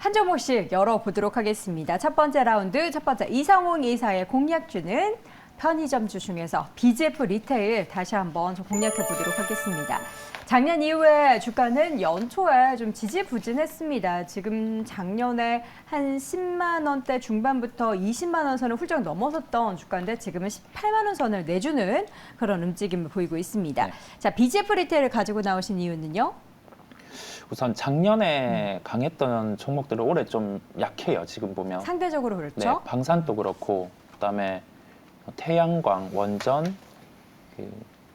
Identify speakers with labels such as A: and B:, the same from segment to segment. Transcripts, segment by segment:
A: 한 종목씩 열어보도록 하겠습니다. 첫 번째 라운드, 첫 번째 이상홍 이사의 공략주는 편의점주 중에서 BJF 리테일 다시 한번 좀 공략해 보도록 하겠습니다. 작년 이후에 주가는 연초에 좀 지지부진했습니다. 지금 작년에 한 10만 원대 중반부터 20만 원 선을 훌쩍 넘어섰던 주가인데 지금은 18만 원 선을 내주는 그런 움직임을 보이고 있습니다.
B: 네.
A: 자, BJF 리테일을 가지고 나오신 이유는요?
B: 우선 작년에 강했던 종목들은 올해 좀 약해요. 지금 보면.
A: 상대적으로 그렇죠?
B: 네, 방산도 그렇고 그다음에 태양광, 원전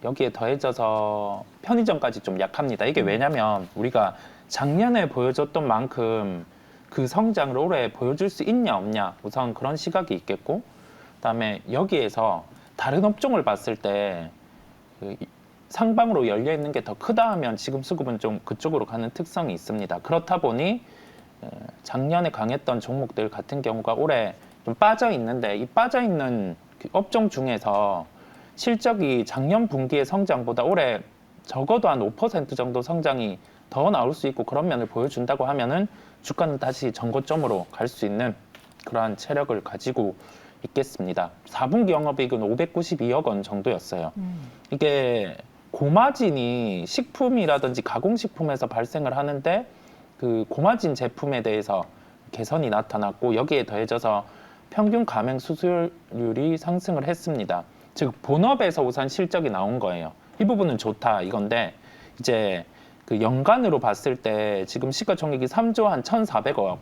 B: 여기에 더해져서 편의점까지 좀 약합니다. 이게 왜냐면 우리가 작년에 보여줬던 만큼 그 성장을 올해 보여줄 수 있냐 없냐 우선 그런 시각이 있겠고 그다음에 여기에서 다른 업종을 봤을 때 상방으로 열려 있는 게 더 크다 하면 지금 수급은 좀 그쪽으로 가는 특성이 있습니다. 그렇다 보니 작년에 강했던 종목들 같은 경우가 올해 좀 빠져 있는데 이 빠져 있는 업종 중에서 실적이 작년 분기의 성장보다 올해 적어도 한 5% 정도 성장이 더 나올 수 있고 그런 면을 보여준다고 하면은 주가는 다시 전고점으로 갈 수 있는 그러한 체력을 가지고 있겠습니다. 4분기 영업이익은 592억 원 정도였어요. 이게 고마진이 식품이라든지 가공식품에서 발생을 하는데 그 고마진 제품에 대해서 개선이 나타났고 여기에 더해져서 평균 가맹 수수료율이 상승을 했습니다. 즉 본업에서 우선 실적이 나온 거예요. 이 부분은 좋다 이건데 이제 그 연간으로 봤을 때 지금 시가총액이 3조 한 1,400억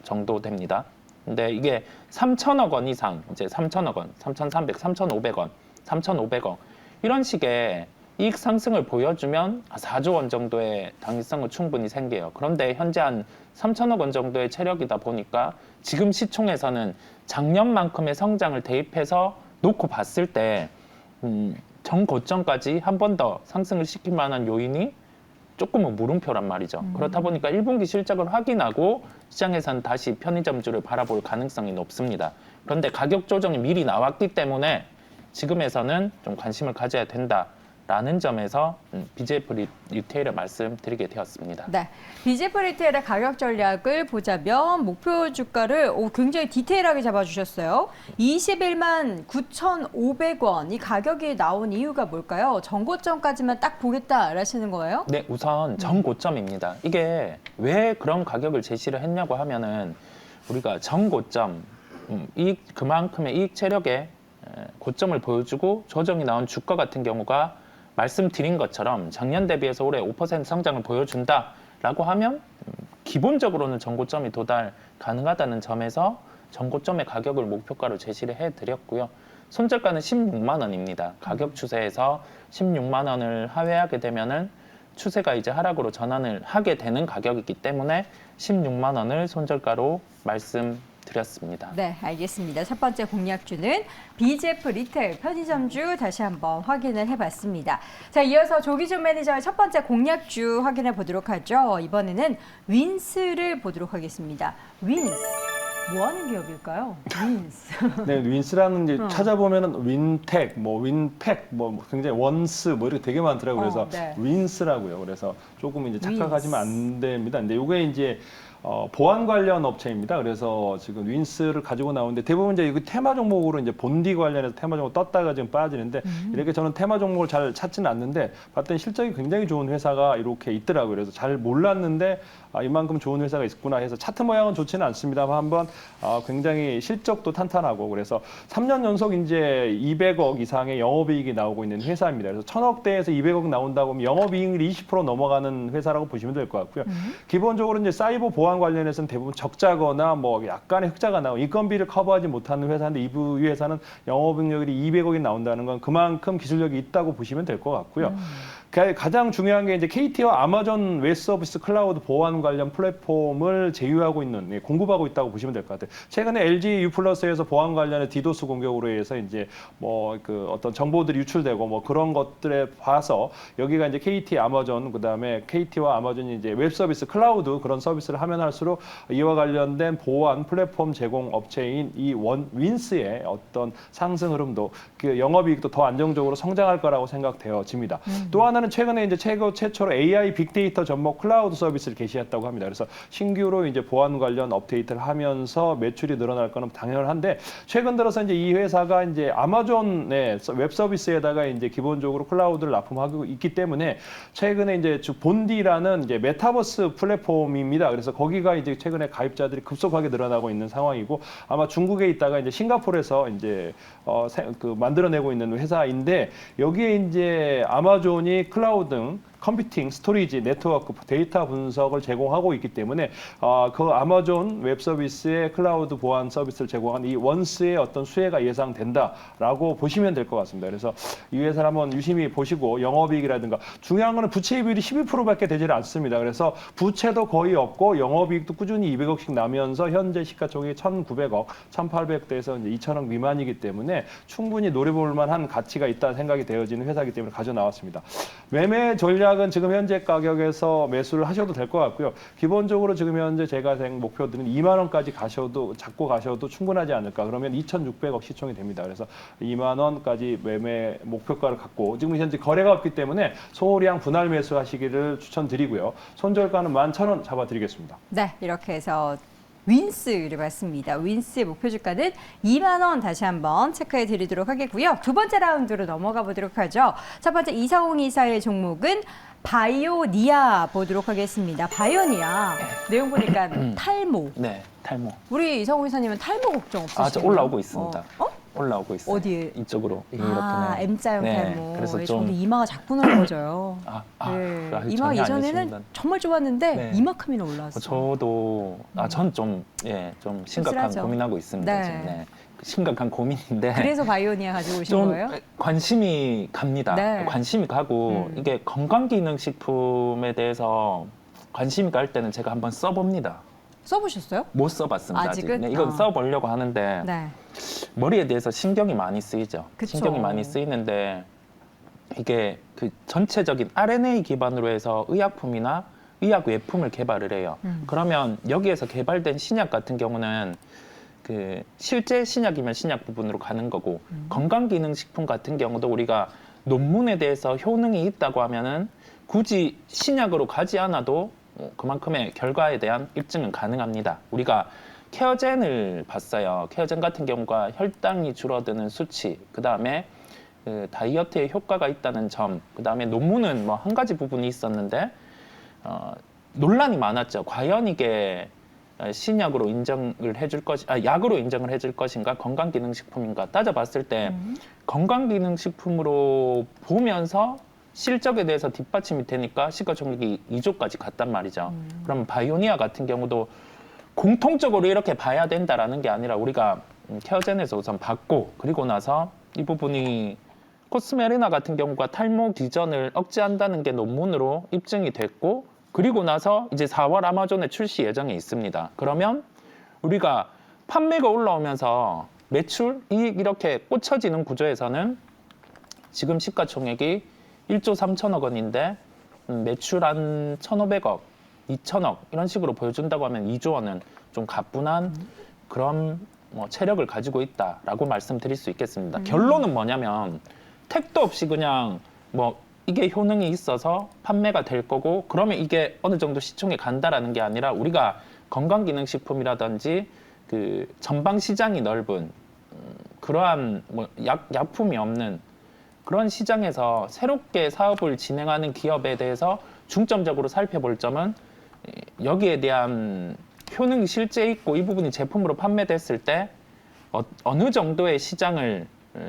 B: 정도 됩니다. 근데 이게 3,000억 원 이상 이제 3,000억 원, 3,300, 3,500원, 3,500억 이런 식의 이익 상승을 보여주면 4조 원 정도의 당위성은 충분히 생겨요. 그런데 현재 한 3,000억 원 정도의 체력이다 보니까 지금 시총에서는 작년만큼의 성장을 대입해서 놓고 봤을 때 전고점까지 한 번 더 상승을 시킬 만한 요인이 조금은 물음표란 말이죠. 그렇다 보니까 1분기 실적을 확인하고 시장에서는 다시 편의점주를 바라볼 가능성이 높습니다. 그런데 가격 조정이 미리 나왔기 때문에 지금에서는 좀 관심을 가져야 된다라는 점에서 BJF 리테일을 말씀드리게 되었습니다.
A: 네, BJF 리테일의 가격 전략을 보자면 목표 주가를 굉장히 디테일하게 잡아주셨어요. 21만 9,500원 이 가격이 나온 이유가 뭘까요? 전고점까지만 딱 보겠다 하시는 거예요?
B: 네, 우선 전고점입니다. 이게 왜 그런 가격을 제시를 했냐고 하면은 우리가 전고점 그만큼의 이익 체력의 고점을 보여주고 조정이 나온 주가 같은 경우가 말씀드린 것처럼 작년 대비해서 올해 5% 성장을 보여준다라고 하면 기본적으로는 전고점이 도달 가능하다는 점에서 전고점의 가격을 목표가로 제시를 해드렸고요. 손절가는 16만 원입니다. 가격 추세에서 16만 원을 하회하게 되면은 추세가 이제 하락으로 전환을 하게 되는 가격이기 때문에 16만 원을 손절가로 말씀드렸습니다.
A: 네, 알겠습니다. 첫 번째 공략주는 BJF 리테일 편의점주 다시 한번 확인을 해봤습니다. 자, 이어서 조기준 매니저의 첫 번째 공략주 확인해 보도록 하죠. 이번에는 윈스를 보도록 하겠습니다. 윈스. 뭐 하는 기업일까요? 윈스.
C: 네, 윈스라는 이제 찾아보면은 윈텍, 뭐 윈팩, 뭐 굉장히 원스 뭐 이렇게 되게 많더라고요. 그래서
A: 네.
C: 윈스라고요. 그래서 조금 이제 착각하시면 안 됩니다. 근데 이게 이제 보안 관련 업체입니다. 그래서 지금 윈스를 가지고 나오는데 대부분 이제 이 테마 종목으로 이제 본디 관련해서 테마 종목 떴다가 지금 빠지는데 이렇게 저는 테마 종목을 잘 찾지는 않는데 봤더니 실적이 굉장히 좋은 회사가 이렇게 있더라고요. 그래서 잘 몰랐는데 이만큼 좋은 회사가 있구나 해서 차트 모양은 좋지는 않습니다만 한번 굉장히 실적도 탄탄하고 그래서 3년 연속 이제 200억 이상의 영업이익이 나오고 있는 회사입니다. 그래서 1,000억대에서 200억 나온다고 하면 영업이익률이 20% 넘어가는 회사라고 보시면 될 것 같고요. 기본적으로 이제 사이버 보안 관련해서는 대부분 적자거나 뭐 약간의 흑자가 나오고 인건비를 커버하지 못하는 회사인데 이 회사는 영업이익률이 200억이 나온다는 건 그만큼 기술력이 있다고 보시면 될 것 같고요. 가장 중요한 게 이제 KT와 아마존 웹 서비스 클라우드 보안 관련 플랫폼을 제휴하고 있는 공급하고 있다고 보시면 될 것 같아요. 최근에 LG U+에서 보안 관련해 디도스 공격으로 해서 이제 뭐 그 어떤 정보들이 유출되고 뭐 그런 것들에 봐서 여기가 이제 KT, 아마존 그다음에 KT와 아마존이 이제 웹 서비스 클라우드 그런 서비스를 하면 할수록 이와 관련된 보안 플랫폼 제공 업체인 이 윈스의 어떤 상승 흐름도 그 영업이익도 더 안정적으로 성장할 거라고 생각되어집니다. 또 하나는 회사는 최근에 이제 최초로 AI 빅데이터 접목 클라우드 서비스를 개시했다고 합니다. 그래서 신규로 이제 보안 관련 업데이트를 하면서 매출이 늘어날 거는 당연한데 최근 들어서 이제 이 회사가 이제 아마존의 웹 서비스에다가 이제 기본적으로 클라우드를 납품하고 있기 때문에 최근에 이제 본디라는 이제 메타버스 플랫폼입니다. 그래서 거기가 이제 최근에 가입자들이 급속하게 늘어나고 있는 상황이고 아마 중국에 있다가 이제 싱가포르에서 이제 만들어내고 있는 회사인데 여기에 이제 아마존이 클라우드 컴퓨팅, 스토리지, 네트워크, 데이터 분석을 제공하고 있기 때문에 그 아마존 웹 서비스의 클라우드 보안 서비스를 제공한 이 원스의 어떤 수혜가 예상된다라고 보시면 될 것 같습니다. 그래서 이 회사를 한번 유심히 보시고 영업이익이라든가 중요한 거는 부채 비율이 12%밖에 되질 않습니다. 그래서 부채도 거의 없고 영업이익도 꾸준히 200억씩 나면서 현재 시가총액이 1,900억, 1,800대에서 이제 2,000억 미만이기 때문에 충분히 노려볼 만한 가치가 있다는 생각이 되어지는 회사이기 때문에 가져 나왔습니다. 매매 전략은 지금 현재 가격에서 매수를 하셔도 될 것 같고요. 기본적으로 지금 현재 제가 목표 드린 2만 원까지 잡고 가셔도 충분하지 않을까. 그러면 2,600억 시총이 됩니다. 그래서 2만 원까지 매매 목표가를 갖고 지금 현재 거래가 없기 때문에 소량 분할 매수하시기를 추천드리고요. 손절가는 11,000원 잡아드리겠습니다.
A: 네, 이렇게 해서 윈스를 봤습니다. 윈스의 목표 주가는 2만 원 다시 한번 체크해 드리도록 하겠고요. 두 번째 라운드로 넘어가 보도록 하죠. 첫 번째 이성웅 이사의 종목은 바이오니아 보도록 하겠습니다. 바이오니아 내용 보니까 탈모.
B: 네, 탈모.
A: 우리 이성웅 이사님은 탈모 걱정 없으시죠?
B: 저 올라오고 있습니다. 올라오고 있어요.
A: 어디에?
B: 이쪽으로
A: 아, M자형 탈모.
B: 그래서
A: 예,
B: 좀
A: 저도 이마가 자꾸 넓어져요.
B: 네.
A: 이마 예전에는 정말 좋았는데
B: 네.
A: 이만큼이나 올라왔어요.
B: 저도 전 좀 심각한
A: 씁쓸하죠.
B: 고민하고 있습니다.
A: 네.
B: 지금. 네. 심각한 고민인데.
A: 그래서 바이오니아 가지고 오신
B: 좀
A: 거예요?
B: 관심이 갑니다.
A: 네.
B: 관심이 가고 이게 건강기능식품에 대해서 관심이 갈 때는 제가 한번 써봅니다.
A: 써보셨어요?
B: 못 써봤습니다.
A: 아직은?
B: 네, 이건 써보려고 하는데
A: 네.
B: 머리에 대해서 신경이 많이 쓰이죠.
A: 그쵸.
B: 신경이 많이 쓰이는데 이게 그 전체적인 RNA 기반으로 해서 의약품이나 의약 외품을 개발을 해요. 그러면 여기에서 개발된 신약 같은 경우는 그 실제 신약이면 신약 부분으로 가는 거고 건강기능식품 같은 경우도 우리가 논문에 대해서 효능이 있다고 하면은 굳이 신약으로 가지 않아도 그만큼의 결과에 대한 입증은 가능합니다. 우리가 케어젠을 봤어요. 케어젠 같은 경우가 혈당이 줄어드는 수치, 그 다음에 그 다이어트에 효과가 있다는 점, 그 다음에 논문은 뭐 한 가지 부분이 있었는데 논란이 많았죠. 과연 이게 신약으로 인정을 해줄 약으로 인정을 해줄 것인가, 건강기능식품인가 따져봤을 때 건강기능식품으로 보면서 실적에 대해서 뒷받침이 되니까 시가총액이 2조까지 갔단 말이죠. 그럼 바이오니아 같은 경우도 공통적으로 이렇게 봐야 된다라는 게 아니라 우리가 케어젠에서 우선 받고 그리고 나서 이 부분이 코스메리나 같은 경우가 탈모 기전을 억제한다는 게 논문으로 입증이 됐고 그리고 나서 이제 4월 아마존에 출시 예정에 있습니다. 그러면 우리가 판매가 올라오면서 매출, 이익 이렇게 꽂혀지는 구조에서는 지금 시가총액이 1조 3천억 원인데 매출 한 1,500억, 2천억 이런 식으로 보여준다고 하면 2조 원은 좀 가뿐한 그런 체력을 가지고 있다라고 말씀드릴 수 있겠습니다. 결론은 뭐냐면 택도 없이 그냥 이게 효능이 있어서 판매가 될 거고 그러면 이게 어느 정도 시총에 간다라는 게 아니라 우리가 건강기능식품이라든지 그 전방 시장이 넓은 그러한 약품이 없는 그런 시장에서 새롭게 사업을 진행하는 기업에 대해서 중점적으로 살펴볼 점은 여기에 대한 효능이 실제 있고 이 부분이 제품으로 판매됐을 때 어느 정도의 시장을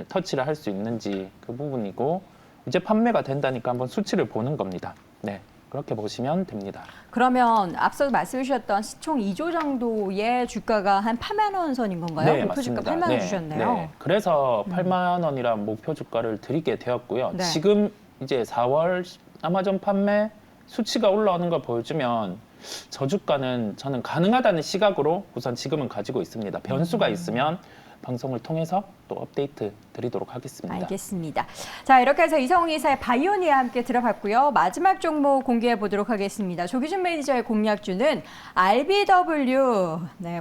B: 터치를 할 수 있는지 그 부분이고 이제 판매가 된다니까 한번 수치를 보는 겁니다. 네, 그렇게 보시면 됩니다.
A: 그러면 앞서 말씀해 주셨던 시총 2조 정도의 주가가 한 8만 원 선인 건가요?
B: 네,
A: 목표 주가
B: 맞습니다.
A: 8만 원 주셨네요.
B: 네. 그래서 8만 원이란 목표 주가를 드리게 되었고요.
A: 네.
B: 지금 이제 4월 아마존 판매 수치가 올라오는 걸 보여주면 저주가는 저는 가능하다는 시각으로 우선 지금은 가지고 있습니다. 변수가 있으면 방송을 통해서 또 업데이트 드리도록 하겠습니다.
A: 알겠습니다. 자, 이렇게 해서 이성웅 이사의 바이오니아 함께 들어봤고요. 마지막 종목 공개해 보도록 하겠습니다. 조기준 매니저의 공략주는 RBW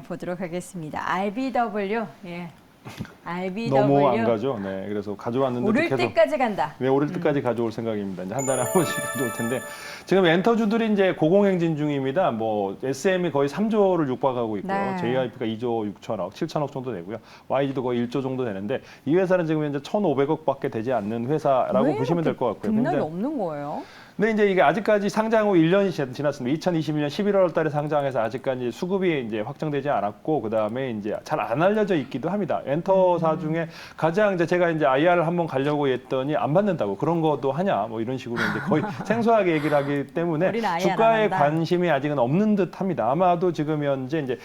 A: 보도록 하겠습니다. RBW RBW
C: 너무 안 가죠. 네, 그래서 가져왔는데
A: 오를
C: 계속
A: 때까지 간다.
C: 네, 오를 때까지 가져올 생각입니다. 이제 한 달에 한 번씩 가져올 텐데 지금 엔터주들이 이제 고공행진 중입니다. 뭐 SM이 거의 3조를 육박하고 있고요.
A: 네.
C: JYP가 2조 6천억, 7천억 정도 되고요. YG도 거의 1조 정도 되는데 이 회사는 지금 현재 1,500억밖에 되지 않는 회사라고
A: 왜
C: 보시면 될
A: 이렇게
C: 것 같고요.
A: 등락이
C: 굉장히-
A: 없는 거예요?
C: 근데 이제 이게 아직까지 상장 후 1년이 지났습니다. 2021년 11월 달에 상장해서 아직까지 수급이 이제 확정되지 않았고 그다음에 이제 잘 안 알려져 있기도 합니다. 엔터사 중에 가장 이제 제가 이제 IR을 한번 가려고 했더니 안 받는다고 그런 것도 하냐 뭐 이런 식으로 이제 거의 생소하게 얘기를 하기 때문에
A: 우리는 IR 안
C: 주가에
A: 한다.
C: 관심이 아직은 없는 듯합니다. 아마도 지금 현재 이제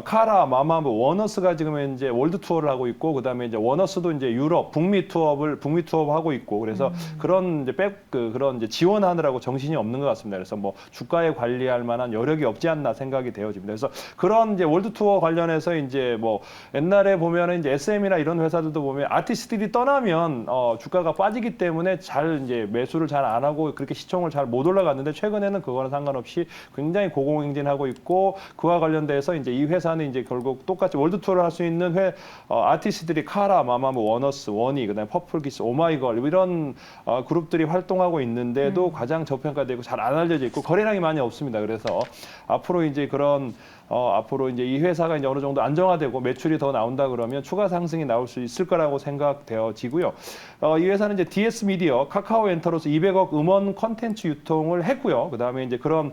C: 카라, 마마무, 워너스가 지금 현재 월드 투어를 하고 있고 그다음에 이제 워너스도 이제 유럽, 북미 투어 하고 있고 그래서 그런 이제 그런 이제 지원하느라고 정신이 없는 것 같습니다. 그래서 뭐 주가에 관리할 만한 여력이 없지 않나 생각이 되어집니다. 그래서 그런 이제 월드 투어 관련해서 이제 뭐 옛날에 보면은 이제 SM이나 이런 회사들도 보면 아티스트들이 떠나면 주가가 빠지기 때문에 잘 이제 매수를 잘 안 하고 그렇게 시총을 잘 못 올라갔는데 최근에는 그거는 상관없이 굉장히 고공행진하고 있고 그와 관련돼서 이제 이 회사는 이제 결국 똑같이 월드 투어를 할 수 있는 아티스트들이 카라, 마마무, 워너스, 원희, 그다음에 퍼플키스, 오마이걸 이런 그룹들이 활동하고 있는데도 가장 저평가되고 잘 안 알려져 있고 거래량이 많이 없습니다. 그래서 앞으로 이제 그런 앞으로 이제 이 회사가 이제 어느 정도 안정화되고 매출이 더 나온다 그러면 추가 상승이 나올 수 있을 거라고 생각되어지고요. 이 회사는 이제 DS 미디어, 카카오 엔터로서 200억 음원 콘텐츠 유통을 했고요. 그다음에 이제 그런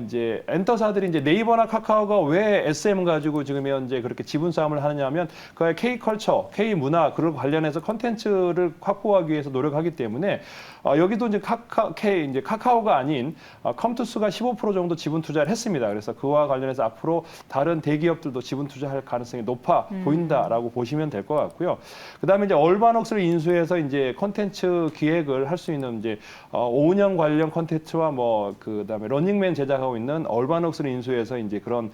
C: 이제 엔터사들이 이제 네이버나 카카오가 왜 SM 가지고 지금 현재 그렇게 지분 싸움을 하느냐면 그 K컬처, K문화 그걸 관련해서 콘텐츠를 확보하기 위해서 노력하기 때문에 여기도 이제 카카오가 아닌 컴투스가 15% 정도 지분 투자를 했습니다. 그래서 그와 관련해서 앞으로 다른 대기업들도 지분 투자할 가능성이 높아 보인다라고 보시면 될 것 같고요. 그다음에 이제 얼바녹스를 인수해서 이제 콘텐츠 기획을 할 수 있는 이제 5년 관련 콘텐츠와 뭐 그다음에 러닝맨 제작하고 있는 얼바녹스를 인수해서 이제 그런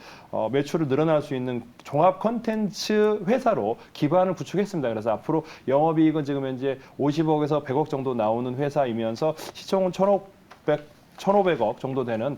C: 매출을 늘어날 수 있는 종합 콘텐츠 회사로 기반을 구축했습니다. 그래서 앞으로 영업이익은 지금 현재 50억에서 100억 정도 나오는 회사이면서 시총은 1,500억 정도 되는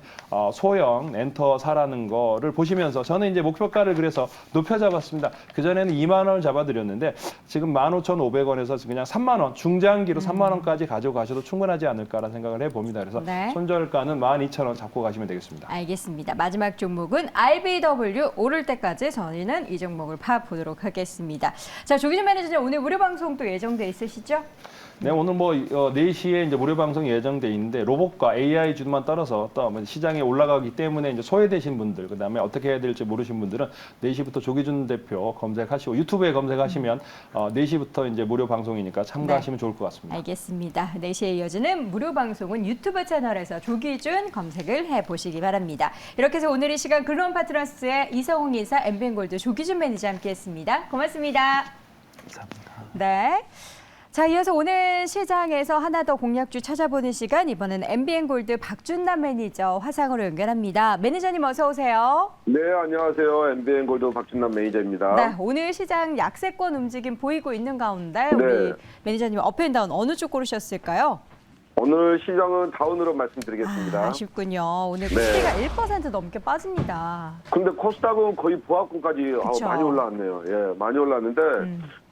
C: 소형 엔터사라는 거를 보시면서 저는 이제 목표가를 그래서 높여 잡았습니다. 그전에는 2만 원을 잡아드렸는데 지금 15,500원에서 그냥 3만 원, 중장기로 3만 원까지 가져가셔도 충분하지 않을까라는 생각을 해봅니다. 그래서
A: 네.
C: 손절가는 12,000원 잡고 가시면 되겠습니다.
A: 알겠습니다. 마지막 종목은 RBW 오를 때까지 저희는 이 종목을 파보도록 하겠습니다. 자, 조기준 매니저님 오늘 무료 방송 또 예정돼 있으시죠?
C: 네, 오늘 뭐 4시에 이제 무료 방송이 예정돼 있는데 로봇과 AI 주만 따라서 또 시장에 올라가기 때문에 이제 소외되신 분들, 그다음에 어떻게 해야 될지 모르신 분들은 4시부터 조기준 대표 검색하시고 유튜브에 검색하시면 4시부터 이제 무료 방송이니까 참가하시면 좋을 것 같습니다.
A: 알겠습니다. 4시에 이어지는 무료 방송은 유튜브 채널에서 조기준 검색을 해보시기 바랍니다. 이렇게 해서 오늘 이 시간 글로벌 파트너스의 이성웅 이사, MBN골드 조기준 매니저 함께했습니다. 고맙습니다.
B: 감사합니다.
A: 네. 자, 이어서 오늘 시장에서 하나 더 공략주 찾아보는 시간, 이번엔 MBN골드 박준남 매니저 화상으로 연결합니다. 매니저님 어서 오세요.
D: 네, 안녕하세요. MBN골드 박준남 매니저입니다.
A: 네, 오늘 시장 약세권 움직임 보이고 있는 가운데
D: 네.
A: 우리 매니저님 업앤다운 어느 쪽 고르셨을까요?
D: 오늘 시장은 다운으로 말씀드리겠습니다.
A: 아쉽군요. 오늘
D: 네.
A: 코스피가 1% 넘게 빠집니다.
D: 근데 코스닥은 거의 보합권까지
A: 그쵸.
D: 많이 올라왔네요. 예, 많이 올랐는데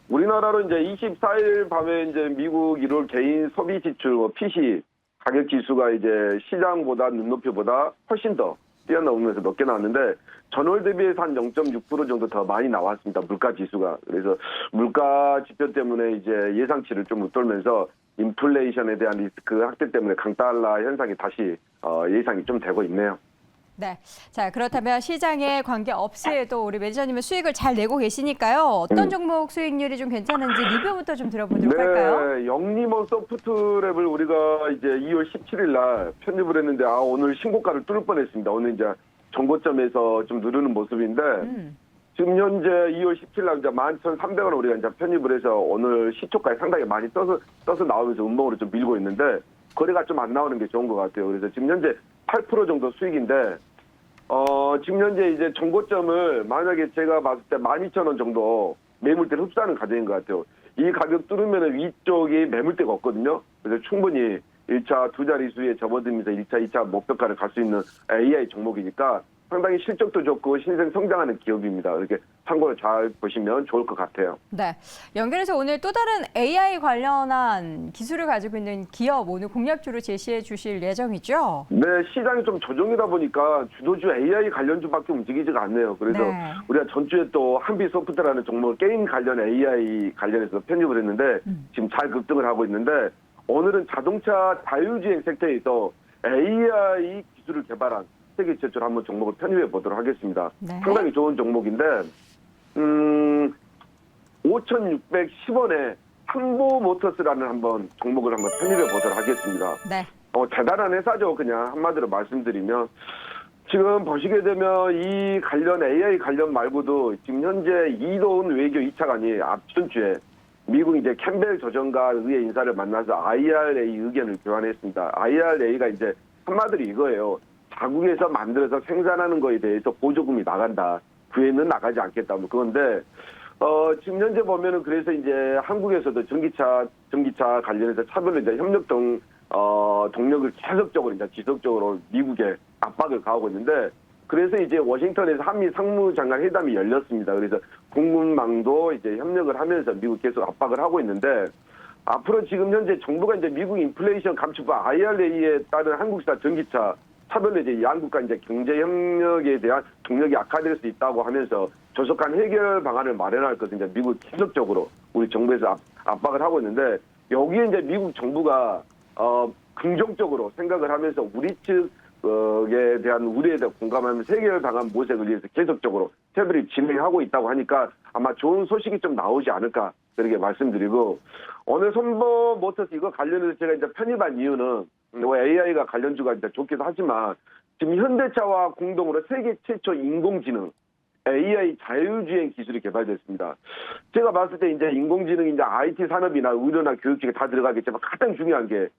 D: 우리나라로 이제 24일 밤에 이제 미국 1월 개인 소비 지출 PC 가격 지수가 이제 시장보다 눈높이보다 훨씬 더 뛰어넘으면서 몇 개 나왔는데 전월 대비해서 한 0.6% 정도 더 많이 나왔습니다. 물가 지수가. 그래서 물가 지표 때문에 이제 예상치를 좀 웃돌면서 인플레이션에 대한 리스크 확대 때문에 강달러 현상이 다시 예상이 좀 되고 있네요.
A: 네. 자, 그렇다면 시장에 관계없이도 우리 매니저님은 수익을 잘 내고 계시니까요. 어떤 종목 수익률이 좀 괜찮은지 리뷰부터 좀 들어보도록 할까요?
D: 네, 영림원 소프트랩을 우리가 이제 2월 17일 날 편입을 했는데 오늘 신고가를 뚫을 뻔했습니다. 오늘 이제 정고점에서 좀 누르는 모습인데 지금 현재 2월 17일 날 이제 11,300원 우리가 이제 편입을 해서 오늘 시초가에 상당히 많이 떠서 나오면서 음봉으로 좀 밀고 있는데 거래가 좀 안 나오는 게 좋은 것 같아요. 그래서 지금 현재 8% 정도 수익인데 지금 현재 이제 정고점을 만약에 제가 봤을 때 12,000원 정도 매물대를 흡수하는 과정인 것 같아요. 이 가격 뚫으면 위쪽이 매물대가 없거든요. 그래서 충분히 1차 두 자릿수에 접어들면서 1차, 2차 목표가를 갈 수 있는 AI 종목이니까 상당히 실적도 좋고 신생 성장하는 기업입니다. 이렇게 참고로 잘 보시면 좋을 것 같아요.
A: 네. 연결해서 오늘 또 다른 AI 관련한 기술을 가지고 있는 기업 오늘 공략주로 제시해 주실 예정이죠?
D: 네, 시장이 좀 조정이다 보니까 주도주 AI 관련주밖에 움직이지가 않네요. 그래서
A: 네.
D: 우리가 전주에 또 한비소프트라는 종목 게임 관련 AI 관련해서 편입을 했는데 지금 잘 급등을 하고 있는데 오늘은 자동차 자율주행 섹터에서 AI 기술을 개발한 세계 최초로 한번 종목을 편입해 보도록 하겠습니다.
A: 네.
D: 상당히 좋은 종목인데 5,610원에 상보모터스라는 한번 종목을 한번 편입해 보도록 하겠습니다.
A: 네.
D: 대단한 회사죠. 그냥 한마디로 말씀드리면 지금 보시게 되면 이 관련 AI 관련 말고도 지금 현재 이도훈 외교 2차관이 앞전 주에 미국 이제 캠벨 조정과 의회 인사를 만나서 IRA 의견을 교환했습니다. IRA가 이제 한마디로 이거예요. 자국에서 만들어서 생산하는 거에 대해서 보조금이 나간다. 그 외에는 나가지 않겠다. 뭐 그건데 지금 현재 보면은 그래서 이제 한국에서도 전기차 관련해서 차별로 이제 협력 동력을 계속적으로 이제 지속적으로 미국에 압박을 가하고 있는데 그래서 이제 워싱턴에서 한미 상무장관 회담이 열렸습니다. 그래서 공군망도 이제 협력을 하면서 미국 계속 압박을 하고 있는데 앞으로 지금 현재 정부가 이제 미국 인플레이션 감축법 IRA에 따른 한국사 전기차 차별로 이제 양국간 이제 경제 협력에 대한 동력이 악화될 수 있다고 하면서 조속한 해결 방안을 마련할 것을 이제 미국 계속적으로 우리 정부에서 압박을 하고 있는데 여기에 이제 미국 정부가 긍정적으로 생각을 하면서 우리 측에 대한 우려에 대해 공감하면서 해결 방안 모색을 위해서 계속적으로 협의를 진행하고 있다고 하니까 아마 좋은 소식이 좀 나오지 않을까 그렇게 말씀드리고 오늘 선보모터스 이거 관련해서 제가 이제 편입한 이유는 AI가 관련주가 이제 좋기도 하지만 지금 현대차와 공동으로 세계 최초 인공지능 AI 자율주행 기술이 개발됐습니다. 제가 봤을 때 이제 인공지능 이제 IT 산업이나 의료나 교육 쪽에 다 들어가겠지만 가장 중요한 게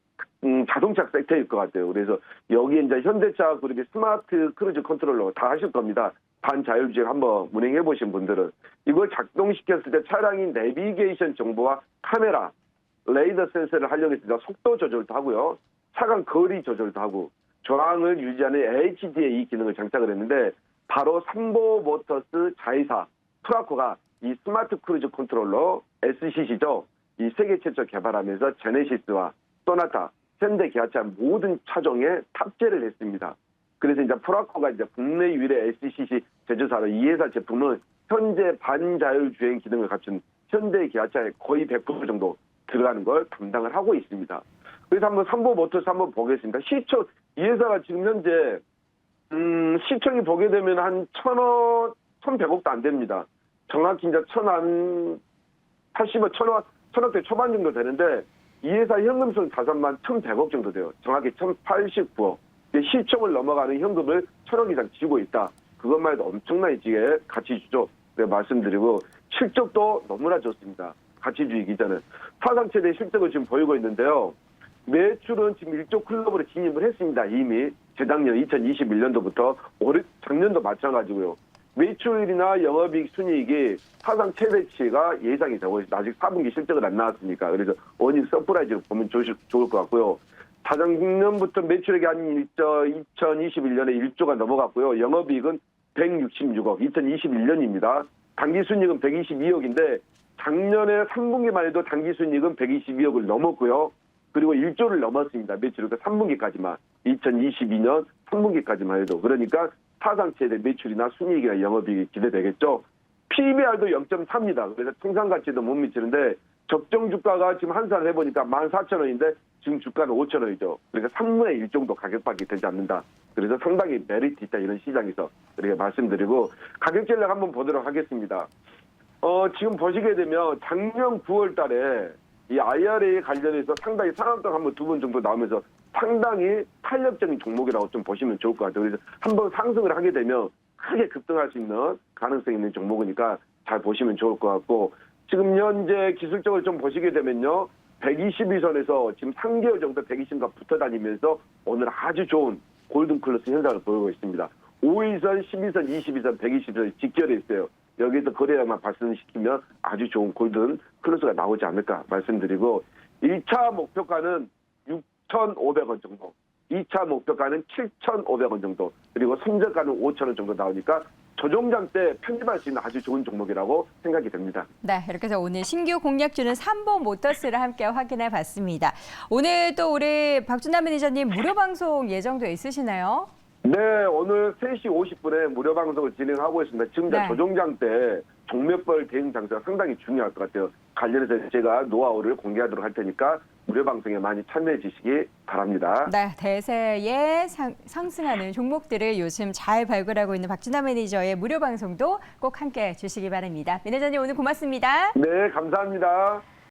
D: 자동차 섹터일 것 같아요. 그래서 여기에 이제 현대차 그룹의 스마트 크루즈 컨트롤러 다 하실 겁니다. 반자율주행 한번 운행해 보신 분들은 이걸 작동시켰을 때 차량이 내비게이션 정보와 카메라, 레이더 센서를 활용해서 속도 조절도 하고요. 차간 거리 조절도 하고 저항을 유지하는 HDA 기능을 장착을 했는데 바로 삼보모터스 자회사 프라코가 이 스마트 크루즈 컨트롤러 SCC죠. 이 세계 최초 개발하면서 제네시스와 소나타, 현대 기아차 모든 차종에 탑재를 했습니다. 그래서 이제 프라코가 이제 국내 유일의 SCC 제조사로 이 회사 제품은 현재 반자율주행 기능을 갖춘 현대 기아차의 거의 100% 정도 들어가는 걸 담당을 하고 있습니다. 그래서 한번 삼보모터스 한번 보겠습니다. 시총 이 회사가 지금 현재 시총이 보게 되면 한 1,100억도 안 됩니다. 정확히 이제 1,080억, 1,000억대 초반 정도 되는데 이 회사 현금성 자산만 1,100억 정도 돼요. 정확히 1,089억. 시총을 넘어가는 현금을 1,000억 이상 쥐고 있다. 그것만 해도 엄청나게 지게 가치주죠. 내가 말씀드리고 실적도 너무나 좋습니다. 가치주의 기자는 사상 최대 실적을 지금 보이고 있는데요. 매출은 지금 1조 클럽으로 진입을 했습니다. 이미 재작년 2021년도부터 작년도 마찬가지고요. 매출이나 영업이익 순이익이 사상 최대치가 예상이 되고 있습니다. 아직 4분기 실적은 안 나왔으니까. 그래서 어닝 서프라이즈로 보면 좋을 것 같고요. 작년부터 매출액이 한 2021년에 1조가 넘어갔고요. 영업이익은 166억, 2021년입니다. 당기순이익은 122억인데 작년에 3분기만 해도 당기순이익은 122억을 넘었고요. 그리고 1조를 넘었습니다. 매출, 그러니까 3분기까지만. 2022년 3분기까지만 해도. 그러니까 사상 최대 매출이나 순이익이나 영업이익이 기대되겠죠. PBR도 0.3입니다. 그래서 통상가치도 못 미치는데 적정 주가가 지금 환산을 해보니까 14,000원인데 지금 주가는 5,000원이죠. 그러니까 3분의 1 정도 가격밖에 되지 않는다. 그래서 상당히 메리트 있다. 이런 시장에서 이렇게 말씀드리고 가격 전략 한번 보도록 하겠습니다. 지금 보시게 되면 작년 9월 달에 이 IRA 관련해서 상당히 상한가 한번 2번 정도 나오면서 상당히 탄력적인 종목이라고 좀 보시면 좋을 것 같아요. 그래서 한번 상승을 하게 되면 크게 급등할 수 있는 가능성이 있는 종목이니까 잘 보시면 좋을 것 같고 지금 현재 기술적으로 좀 보시게 되면요. 122선에서 지금 3개월 정도 120과 붙어 다니면서 오늘 아주 좋은 골든 클래스 현상을 보이고 있습니다. 5일선, 12선, 22선, 120선 직결해 있어요. 여기에서 거래량만 발생시키면 아주 좋은 골든 클래스가 나오지 않을까 말씀드리고 1차 목표가는 6,500원 정도. 2차 목표가는 7,500원 정도, 그리고 선저가는 5,000원 정도 나오니까 조종장 때 편집할 수 있는 아주 좋은 종목이라고 생각이 됩니다.
A: 네, 이렇게 해서 오늘 신규 공략주는 삼보 모터스를 함께 확인해 봤습니다. 오늘 또 우리 박준남 매니저님 무료 방송 예정돼 있으시나요?
D: 네, 오늘 3시 50분에 무료 방송을 진행하고 있습니다. 지금
A: 네.
D: 조종장 때 종목별 대응 장치가 상당히 중요할 것 같아요. 관련해서 제가 노하우를 공개하도록 할 테니까 무료 방송에 많이 참여해 주시기 바랍니다.
A: 네, 대세에 상승하는 종목들을 요즘 잘 발굴하고 있는 박준남 매니저의 무료 방송도 꼭 함께 해주시기 바랍니다. 매니저님 오늘 고맙습니다.
D: 네, 감사합니다.